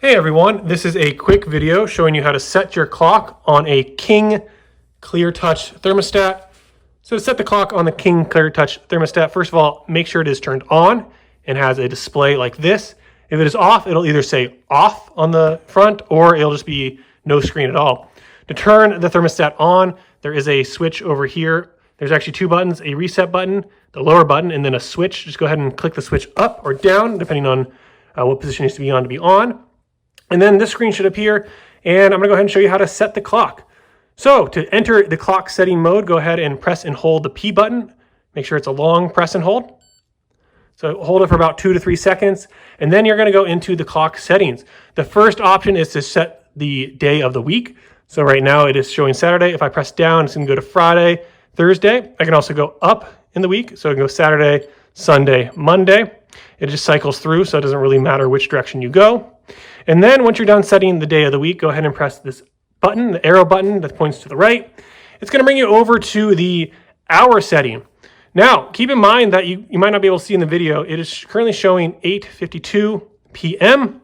Hey everyone, this is a quick video showing you how to set your clock on a King Clear Touch thermostat. So to set the clock on the King Clear Touch thermostat, first of all, make sure it is turned on and has a display like this. If it is off, it'll either say off on the front or it'll just be no screen at all. To turn the thermostat on, there is a switch over here. There's actually two buttons, a reset button, the lower button, and then a switch. Just go ahead and click the switch up or down, depending on what position it needs to be on. And then this screen should appear, and I'm gonna go ahead and show you how to set the clock. So to enter the clock setting mode, go ahead and press and hold the P button. Make sure it's a long press and hold. So hold it for about 2 to 3 seconds, and then you're gonna go into the clock settings. The first option is to set the day of the week. So right now it is showing Saturday. If I press down, it's gonna go to Friday, Thursday. I can also go up in the week. So I can go Saturday, Sunday, Monday. It just cycles through, so it doesn't really matter which direction you go. And then once you're done setting the day of the week, go ahead and press this button, the arrow button that points to the right. It's going to bring you over to the hour setting. Now, keep in mind that you might not be able to see in the video, it is currently showing 8:52 p.m.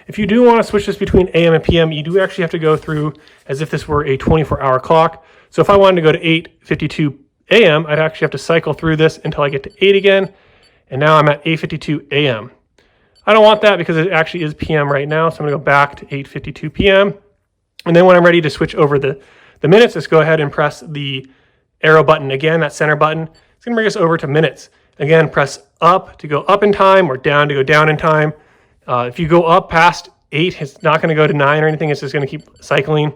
If you do want to switch this between AM and PM, you do actually have to go through as if this were a 24-hour clock. So if I wanted to go to 8:52 a.m., I'd actually have to cycle through this until I get to 8 again. And now I'm at 8:52 a.m. I don't want that because it actually is PM right now. So I'm gonna go back to 8:52 p.m. And then when I'm ready to switch over the minutes, just go ahead and press the arrow button again, that center button. It's gonna bring us over to minutes. Again, press up to go up in time or down to go down in time. If you go up past 8, it's not gonna go to 9 or anything. It's just gonna keep cycling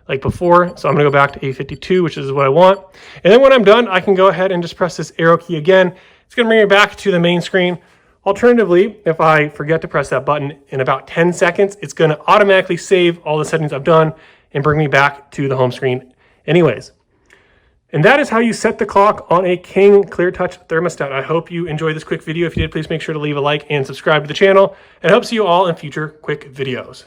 like before. So I'm gonna go back to 8:52, which is what I want. And then when I'm done, I can go ahead and just press this arrow key again. It's gonna bring me back to the main screen. Alternatively, if I forget to press that button in about 10 seconds, it's going to automatically save all the settings I've done and bring me back to the home screen anyways. And that is how you set the clock on a King Clear Touch thermostat. I hope you enjoyed this quick video. If you did, please make sure to leave a like and subscribe to the channel. And I hope to see you all in future quick videos.